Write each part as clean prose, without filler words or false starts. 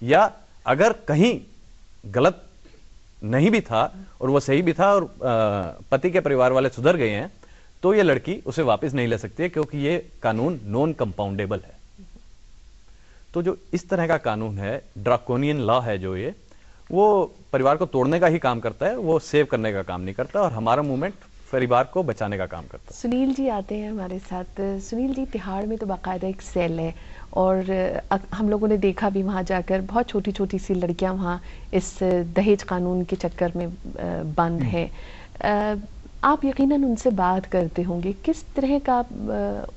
या अगर कहीं गलत नहीं भी था और वो सही भी था और पति के परिवार वाले सुधर गए हैं, तो ये लड़की उसे वापस नहीं ले सकती है, क्योंकि ये कानून नॉन कंपाउंडेबल है। तो जो इस तरह का कानून है, ड्राकोनियन लॉ है जो ये, वो परिवार को तोड़ने का ही काम करता है, वो सेव करने का काम नहीं करता। और हमारा मूवमेंट परिवार को बचाने का काम करता है। सुनील जी आते हैं हमारे साथ। सुनील जी, तिहाड़ में तो बाकायदा एक सेल है और हम लोगों ने देखा भी वहाँ जाकर, बहुत छोटी छोटी सी लड़कियाँ वहाँ इस दहेज कानून के चक्कर में बंद हैं। आप यकीनन उनसे बात करते होंगे, किस तरह का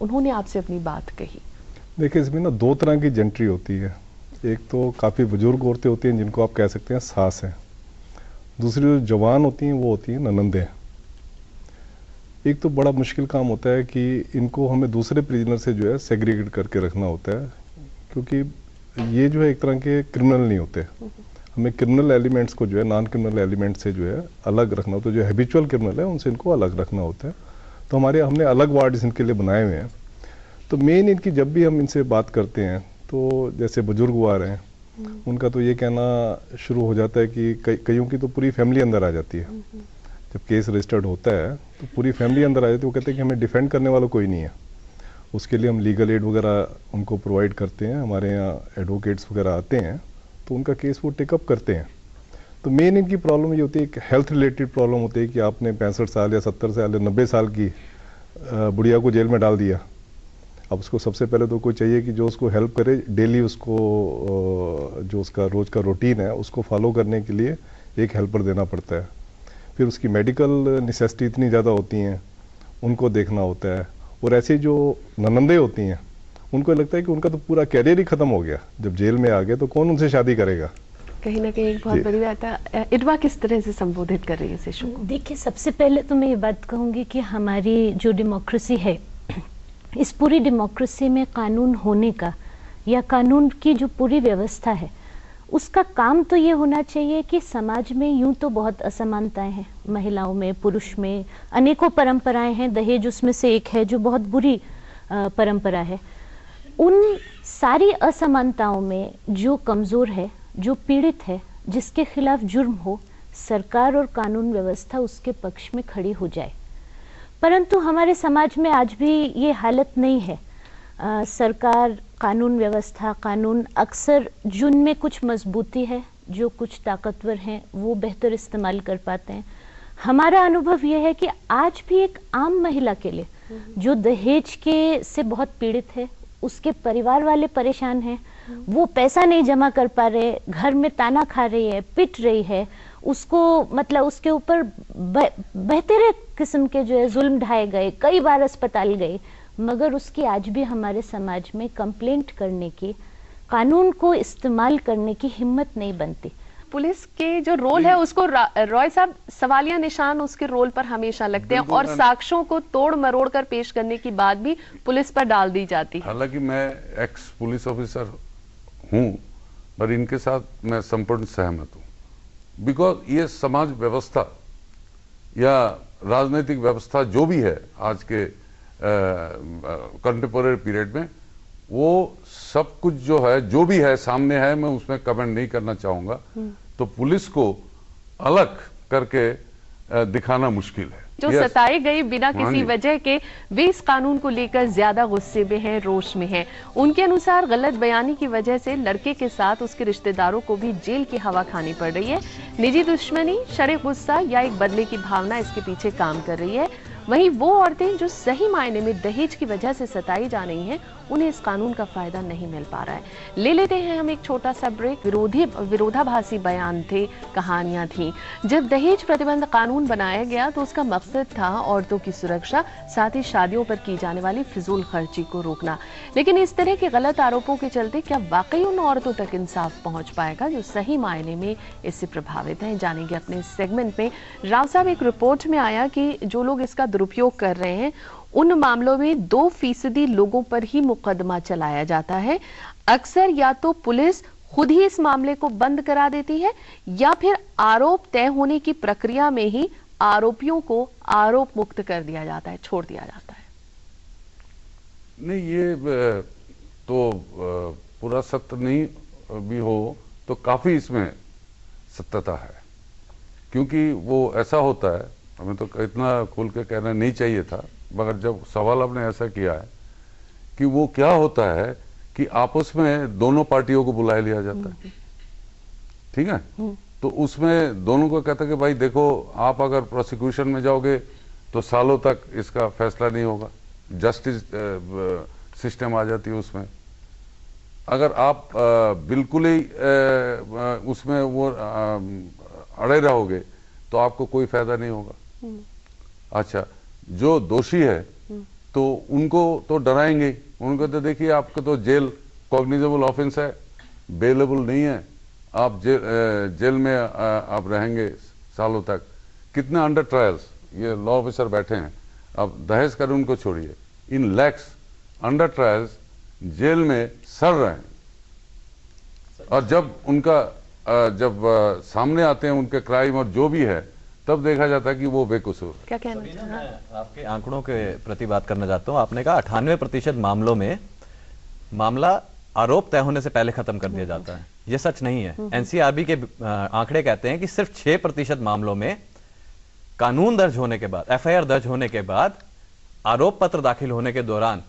उन्होंने आपसे अपनी बात कही? देखिए, इसमें ना दो तरह की जेंट्री होती है। एक तो काफ़ी बुजुर्ग औरतें होती हैं जिनको आप कह सकते हैं सास हैं। दूसरी जो जवान होती हैं वो होती हैं ननंदे। एक तो बड़ा मुश्किल काम होता है कि इनको हमें दूसरे प्रिजनर से जो है सेग्रीगेट करके रखना होता है, क्योंकि ये जो है एक तरह के क्रिमिनल नहीं होते। हमें क्रिमिनल एलिमेंट्स को जो है नॉन क्रिमिनल एलिमेंट से जो है अलग रखना होता है। जो हैबिचुअल क्रिमिनल है उनसे इनको अलग रखना होता है। तो हमने अलग वार्ड्स इनके लिए बनाए हुए हैं। तो मेन इनकी जब भी हम इनसे बात करते हैं, तो जैसे बुजुर्ग आ रहे हैं, उनका तो ये कहना शुरू हो जाता है कि कईयों की तो पूरी फैमिली अंदर आ जाती है। जब केस रजिस्टर्ड होता है तो पूरी फैमिली अंदर आ जाती है। वो कहते हैं कि हमें डिफेंड करने वाला कोई नहीं है। उसके लिए हम लीगल एड वगैरह उनको प्रोवाइड करते हैं। हमारे यहाँ एडवोकेट्स वगैरह आते हैं, तो उनका केस वो टेकअप करते हैं। तो मेन इनकी प्रॉब्लम ये होती है, एक हेल्थ रिलेटेड प्रॉब्लम होती है कि आपने 65 साल या 70 साल या 90 साल की बुढ़िया को जेल में डाल दिया। अब उसको सबसे पहले तो कोई चाहिए कि जो उसको हेल्प करे, डेली उसको जो उसका रोज का रूटीन है उसको फॉलो करने के लिए एक हेल्पर देना पड़ता है। फिर उसकी मेडिकल नेसेसिटी इतनी ज़्यादा होती हैं, उनको देखना होता है। और ऐसे जो ननंदे होती हैं, उनको लगता है कि उनका तो पूरा कैरियर ही खत्म हो गया, जब जेल में आ गए तो कौन उनसे शादी करेगा। कहीं ना कहीं एक बहुत बड़ी बात है। इटवा किस तरह से संबोधित कर रही है इस इशू को? देखिए, सबसे पहले तो मैं ये बात कहूँगी कि हमारी जो डेमोक्रेसी है, इस पूरी डेमोक्रेसी में कानून होने का या कानून की जो पूरी व्यवस्था है, उसका काम तो ये होना चाहिए कि समाज में यूं तो बहुत असमानताएं हैं, महिलाओं में, पुरुष में, अनेकों परंपराएं हैं। दहेज उसमें से एक है जो बहुत बुरी परंपरा है। उन सारी असमानताओं में जो कमज़ोर है, जो पीड़ित है, जिसके खिलाफ जुर्म हो, सरकार और कानून व्यवस्था उसके पक्ष में खड़ी हो जाए। परंतु हमारे समाज में आज भी ये हालत नहीं है। सरकार, कानून व्यवस्था, कानून अक्सर जिनमें कुछ मजबूती है, जो कुछ ताकतवर हैं, वो बेहतर इस्तेमाल कर पाते हैं। हमारा अनुभव यह है कि आज भी एक आम महिला के लिए जो दहेज के से बहुत पीड़ित है, उसके परिवार वाले परेशान हैं, वो पैसा नहीं जमा कर पा रहे, घर में ताना खा रही है, पिट रही है, उसको मतलब उसके ऊपर बेहतरीन किस्म के जो है जुल्म ढाए गए, कई बार अस्पताल गई, मगर उसकी आज भी हमारे समाज में कंप्लेंट करने की, कानून को इस्तेमाल करने की हिम्मत नहीं बनती। पुलिस के जो रोल है उसको रॉय साहब, सवालिया निशान उसके रोल पर हमेशा लगते हैं और साक्ष्यों को तोड़ मरोड़ कर पेश करने की बात भी पुलिस पर डाल दी जाती है। हालांकि मैं एक्स पुलिस ऑफिसर हूं, पर इनके साथ मैं संपूर्ण सहमत हूं। बिकॉज ये समाज व्यवस्था या राजनीतिक व्यवस्था जो भी है आज के कंटेम्पोररी पीरियड में, वो सब कुछ जो है, जो भी है सामने है, मैं उसमें कमेंट नहीं करना चाहूंगा। तो पुलिस को अलग करके दिखाना मुश्किल है। जो सताई गई बिना किसी वजह के, वे इस कानून को लेकर ज्यादा गुस्से में हैं, रोष में हैं। उनके अनुसार गलत बयानी की वजह से लड़के के साथ उसके रिश्तेदारों को भी जेल की हवा खानी पड़ रही है। निजी दुश्मनी, शरे गुस्सा या एक बदले की भावना इसके पीछे काम कर रही है। वहीं वो औरतें जो सही मायने में दहेज की वजह से सताई जा रही हैं, उन्हें इस कानून का फायदा नहीं मिल पा रहा है। ले लेते हैं हम एक छोटा सा ब्रेक। विरोधाभासी बयान थे, कहानियां थी। जब दहेज प्रतिबंध कानून बनाया गया तो उसका मकसद था औरतों की सुरक्षा, साथ ही शादियों पर की जाने वाली फिजूल खर्ची को रोकना। लेकिन इस तरह के गलत आरोपों के चलते क्या वाकई उन औरतों तक इंसाफ पहुंच पाएगा जो सही मायने में इससे प्रभावित हैं? जानेंगे अपने इस सेगमेंट में। राव साहब, एक रिपोर्ट में आया कि जो लोग इसका दुरुपयोग कर रहे हैं, उन मामलों में 2% लोगों पर ही मुकदमा चलाया जाता है। अक्सर या तो पुलिस खुद ही इस मामले को बंद करा देती है या फिर आरोप तय होने की प्रक्रिया में ही आरोपियों को आरोप मुक्त कर दिया जाता है, छोड़ दिया जाता है। नहीं, ये तो पूरा सत्य नहीं भी हो तो काफी इसमें सत्यता है, क्योंकि वो ऐसा होता है, हमें तो इतना खुल के कहना नहीं चाहिए था, मगर जब सवाल आपने ऐसा किया है कि वो क्या होता है कि आपस में दोनों पार्टियों को बुला लिया जाता है, ठीक है, तो उसमें दोनों को कहता है कि भाई देखो, आप अगर प्रोसिक्यूशन में जाओगे तो सालों तक इसका फैसला नहीं होगा, जस्टिस सिस्टम आ जाती है उसमें। अगर आप बिल्कुल ही उसमें वो अड़े रहोगे तो आपको कोई फायदा नहीं होगा। अच्छा, जो दोषी है तो उनको तो डराएंगे, उनको तो देखिए आपको तो जेल कॉग्निजेबल ऑफेंस है, बेलेबल नहीं है, आप जेल में आप रहेंगे सालों तक। कितने अंडर ट्रायल्स ये लॉ ऑफिसर बैठे हैं, अब दहेज कानून को छोड़िए, इन लैक्स अंडर ट्रायल्स जेल में सड़ रहे हैं, और जब उनका जब सामने आते हैं उनके क्राइम और जो भी है, तब देखा जाता है कि वो बेकसूर। क्या कहना मैं आपके आंकड़ों के प्रति बात करना चाहता हूं। आपने कहा 98% मामलों में मामला आरोप तय होने से पहले खत्म कर दिया जाता है। यह सच नहीं है। एनसीआरबी के आंकड़े कहते हैं कि सिर्फ 6% मामलों में कानून दर्ज होने के बाद, एफआईआर दर्ज होने के बाद, आरोप पत्र दाखिल होने के दौरान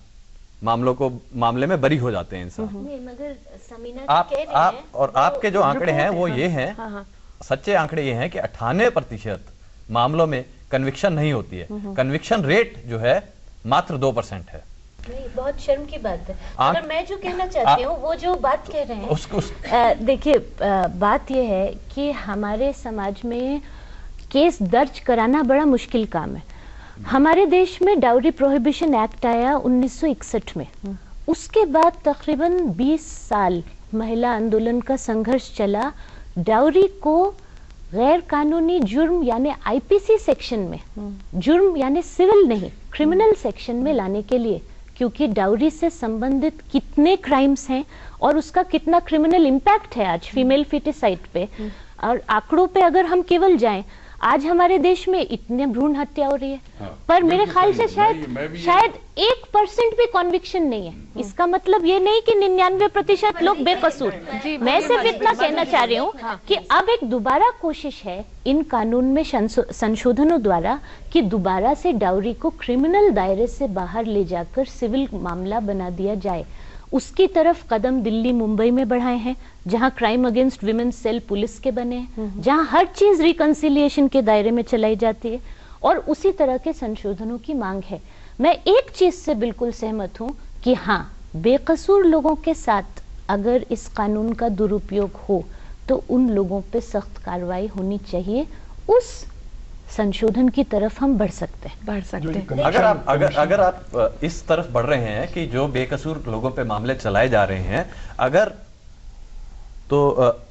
मामले में बरी हो जाते हैं इंसान। मगर समीना आप और आपके जो आंकड़े हैं वो ये हैं, सच्चे आंकड़े ये हैं कि 98% मामलों में कन्विक्शन नहीं होती है। कन्विक्शन रेट जो है मात्र 2% है। नहीं, बहुत शर्म की बात है। अगर मैं जो कहना चाहती हूँ, वो जो बात कह रहे हैं, देखिए बात यह है कि हमारे समाज में केस दर्ज कराना बड़ा मुश्किल काम है। हमारे देश में डाउरी प्रोहिबिशन एक्ट आया 1961 में। उसके बाद तकरीबन 20 साल महिला आंदोलन का संघर्ष चला डाउरी को गैर कानूनी जुर्म यानी आईपीसी सेक्शन में, जुर्म यानी सिविल नहीं क्रिमिनल सेक्शन में लाने के लिए, क्योंकि डाउरी से संबंधित कितने क्राइम्स हैं और उसका कितना क्रिमिनल इम्पैक्ट है आज फीमेल फिटिसाइड पे। और आंकड़ों पे अगर हम केवल जाएं, आज हमारे देश में इतने भ्रूण हत्या हो रही है, पर मेरे ख्याल से शायद 1% भी कॉन्विक्शन नहीं है। इसका मतलब ये नहीं कि 99% लोग बेकसूर। मैं सिर्फ इतना कहना चाह रही हूँ कि अब एक दोबारा कोशिश है इन कानून में संशोधनों द्वारा कि दोबारा से डाउरी को क्रिमिनल दायरे से बाहर ले जाकर सिविल मामला बना दिया जाए। उसकी तरफ कदम दिल्ली मुंबई में बढ़ाए हैं, जहां crime against women cell police के बने हैं, जहां हर चीज रिकंसिलिएशन के दायरे में चलाई जाती है, और उसी तरह के संशोधनों की मांग है। मैं एक चीज से बिल्कुल सहमत हूं कि हाँ, बेकसूर लोगों के साथ अगर इस कानून का दुरुपयोग हो तो उन लोगों पे सख्त कार्रवाई होनी चाहिए। उस संशोधन की तरफ हम बढ़ सकते हैं। अगर आप इस तरफ बढ़ रहे हैं कि जो बेकसूर लोगों पे मामले चलाए जा रहे हैं, अगर तो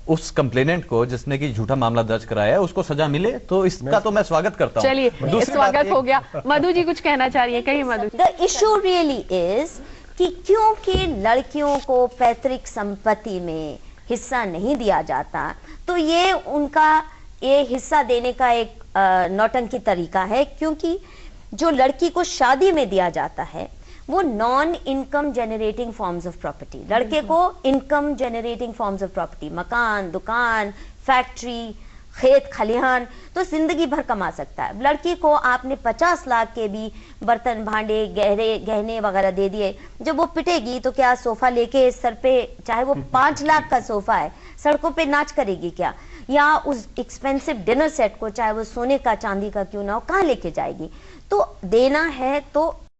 उस कंप्लेनेंट को जिसने की झूठा मामला दर्ज कराया है उसको सजा मिले तो इसका तो मैं स्वागत करता हूं। चलिए, स्वागत हो गया। मधु जी कुछ कहना चाह रही है, कहिए मधु। द इशू रियली इज कि क्योंकि लड़कियों को पैतृक संपत्ति में हिस्सा नहीं दिया जाता, तो ये उनका ये हिस्सा देने का एक नौटंकी तरीका है, क्योंकि जो लड़की को शादी में दिया जाता है वो non income generating forms of property, लड़के को income generating forms of property, मकान, दुकान, फैक्ट्री, खेत खलिहान, तो जिंदगी भर कमा सकता है। लड़की को आपने 50 लाख के भी बर्तन भांडे गहने वगैरह दे दिए, जब वो पिटेगी तो क्या सोफा लेके सर पे, चाहे वो 5 लाख का सोफा है, सड़कों पे नाच करेगी क्या? या उस एक्सपेंसिव डिनर सेट को, चाहे वो सोने का चांदी का क्यों ना हो, कहाँ लेके जाएगी? तो देना है तो